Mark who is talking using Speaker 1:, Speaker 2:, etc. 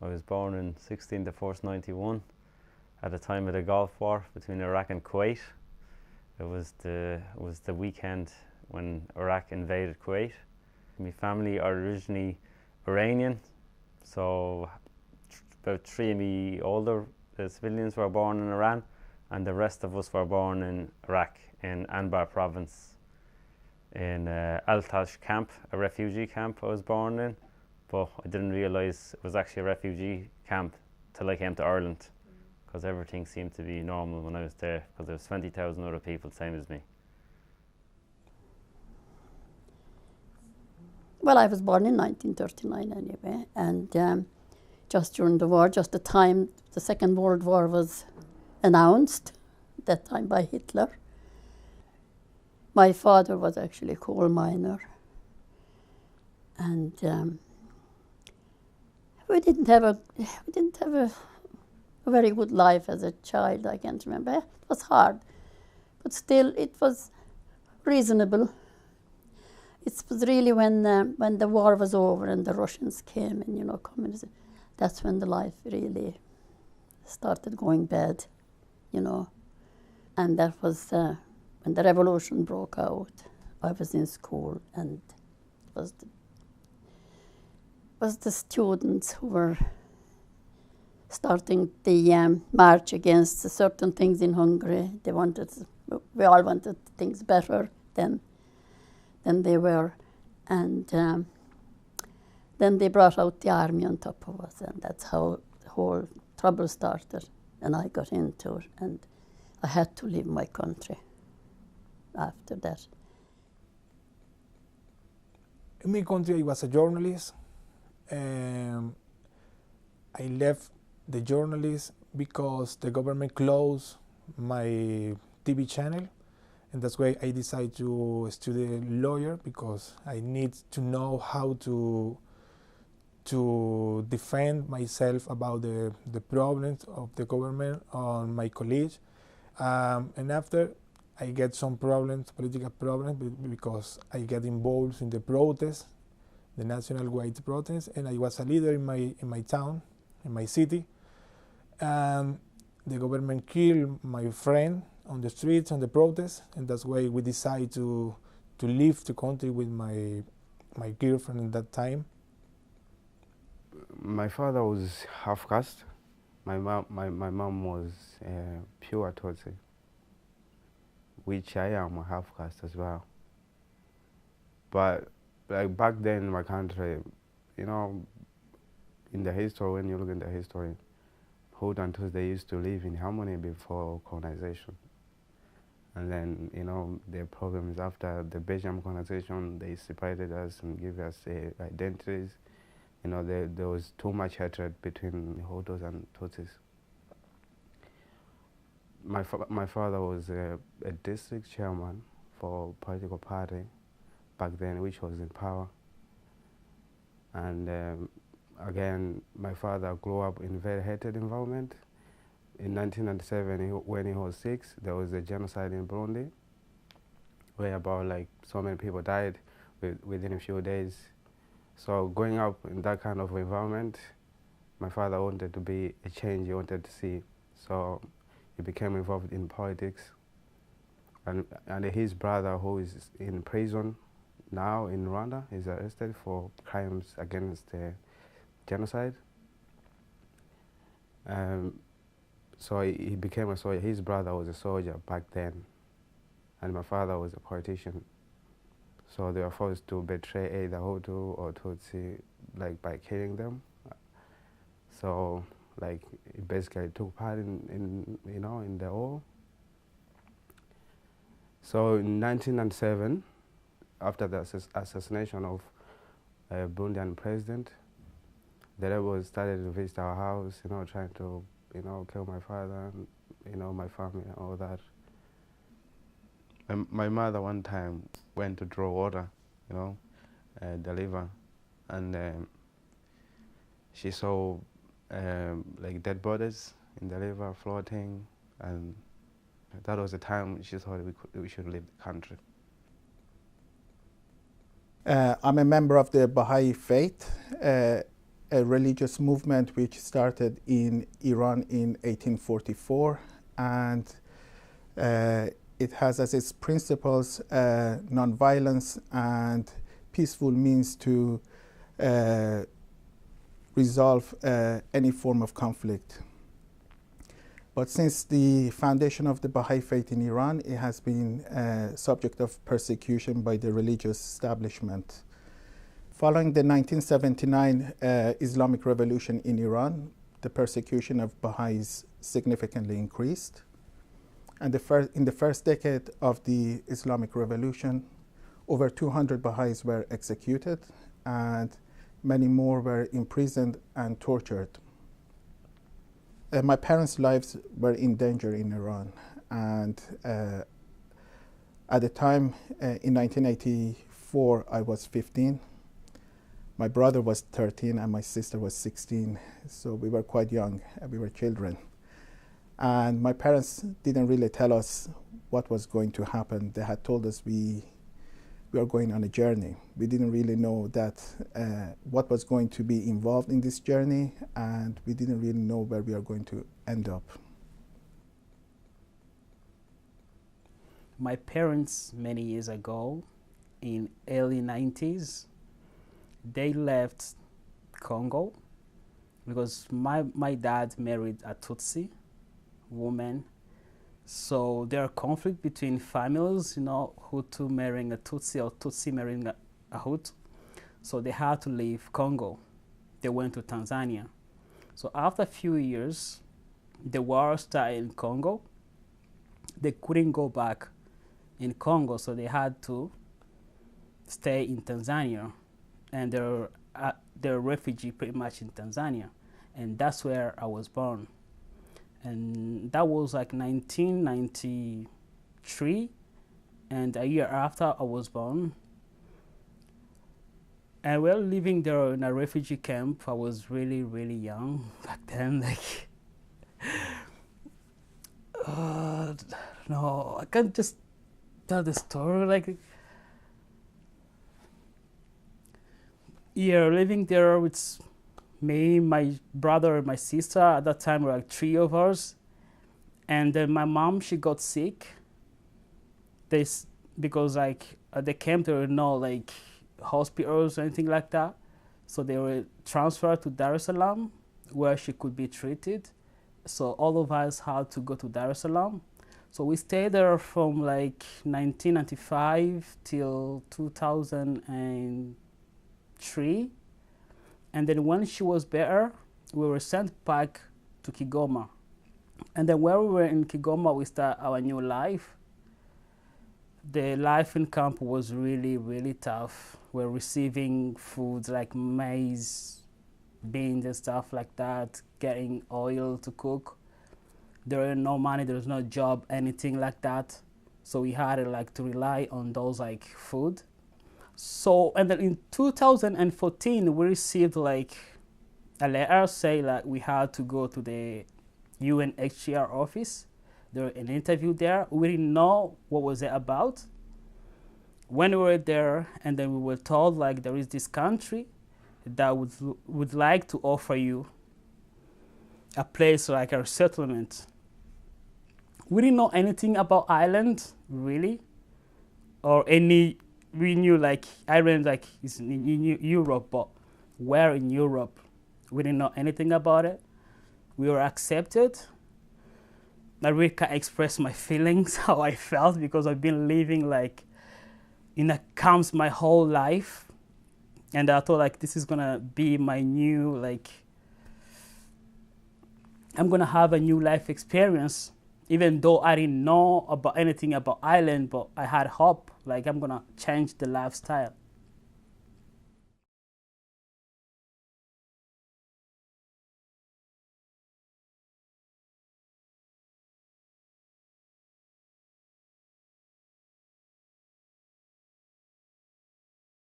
Speaker 1: I was born in 16/1/91 at the time of the Gulf War between Iraq and Kuwait. It was the weekend when Iraq invaded Kuwait. My family are originally Iranian, so about three of me older civilians were born in Iran, and the rest of us were born in Iraq, in Anbar province, in Al-Tash camp, a refugee camp I was born in, but I didn't realise it was actually a refugee camp till I came to Ireland, because everything seemed to be normal when I was there, because there was 20,000 other people same as me.
Speaker 2: Well, I was born in 1939 anyway, and just during the war, just the time the Second World War was announced, that time by Hitler. My father was actually a coal miner, and we didn't have a very good life as a child. I can't remember. It was hard, but still it was reasonable. It was really when the war was over and the Russians came and, you know, communism, that's when the life really started going bad, you know. And that was when the revolution broke out. I was in school, and it was the students who were starting the march against certain things in Hungary. We all wanted things better than they were, and then they brought out the army on top of us, and that's how the whole trouble started. And I got into it, and I had to leave my country after that.
Speaker 3: In my country, I was a journalist. I left the journalist because the government closed my TV channel, and that's why I decided to study lawyer, because I need to know how to defend myself about the problems of the government on my college. And after, I get some problems, political problems, because I get involved in the protests, the national white protests, and I was a leader in my town, in my city. And the government killed my friend on the streets, on the protests, and that's why we decided to leave the country with my girlfriend at that time.
Speaker 4: My father was half caste. My mom was pure Tutsi, which I am a half caste as well. But like back then in my country, you know, in the history, when you look in the history, Hutu and Tutsi, they used to live in harmony before colonization. And then, you know, their problems after the Belgian colonization, they separated us and gave us identities. You know, there was too much hatred between Hutus and Tutsis. My father was a district chairman for a political party back then, which was in power. And again, my father grew up in a very hated environment. In 1997, when he was 6, there was a genocide in Burundi, where about like so many people died within a few days. So growing up in that kind of environment, my father wanted to be a change he wanted to see. So he became involved in politics. And his brother, who is in prison now in Rwanda, is arrested for crimes against genocide. So he became a soldier. His brother was a soldier back then, and my father was a politician. So they were forced to betray either Hutu or Tutsi, like by killing them. So like he basically took part in you know, in the war. So in 1997, after the assassination of Burundian president, the rebels started to visit our house, you know, trying to, you know, kill my father and, you know, my family and all that. My mother one time went to draw water, you know, the river, and she saw like dead bodies in the river floating, and that was the time she thought we should leave the country.
Speaker 5: I'm a member of the Baha'i faith. a religious movement which started in Iran in 1844, and it has as its principles nonviolence and peaceful means to resolve any form of conflict. But since the foundation of the Baha'i faith in Iran, it has been subject of persecution by the religious establishment. Following the 1979 Islamic Revolution in Iran, the persecution of Baha'is significantly increased. And in the first decade of the Islamic Revolution, over 200 Baha'is were executed, and many more were imprisoned and tortured. My parents' lives were in danger in Iran, and at the time, in 1984, I was 15. My brother was 13 and my sister was 16, so we were quite young, we were children. And my parents didn't really tell us what was going to happen. They had told us we are going on a journey. We didn't really know that what was going to be involved in this journey, and we didn't really know where we are going to end up.
Speaker 6: My parents, many years ago, in early 90s, they left Congo because my dad married a Tutsi woman. So there are conflict between families, you know, Hutu marrying a Tutsi or Tutsi marrying a Hutu. So they had to leave Congo. They went to Tanzania. So after a few years, the war started in Congo. They couldn't go back in Congo, so they had to stay in Tanzania. And they're refugee pretty much in Tanzania. And that's where I was born. And that was like 1993, and a year after I was born. And we were living there in a refugee camp. I was really, really young back then. Like, no, I can't just tell the story. Like, yeah, living there with me, my brother, and my sister. At that time, we were like 3 of us. And then my mom, she got sick. Because like at the camp, there were no like hospitals or anything like that. So they were transferred to Dar es Salaam, where she could be treated. So all of us had to go to Dar es Salaam. So we stayed there from like 1995 till 2003. And then when she was better, we were sent back to Kigoma. And then when we were in Kigoma, we started our new life. The life in camp was really, really tough. We're receiving foods like maize, beans and stuff like that, getting oil to cook. There was no money, there was no job, anything like that. So we had to rely on those like food. So, and then in 2014, we received like a letter say like we had to go to the UNHCR office. There was an interview there. We didn't know what was it about. When we were there, and then we were told like there is this country that would like to offer you a place like a settlement. We didn't know anything about Ireland, really, or any. We knew like Ireland like is in Europe, but where in Europe? We didn't know anything about it. We were accepted. I really can't express my feelings, how I felt, because I've been living like in a camps my whole life. And I thought like this is gonna be my new like, I'm gonna have a new life experience, even though I didn't know about anything about Ireland, but I had hope, like I'm gonna change the lifestyle.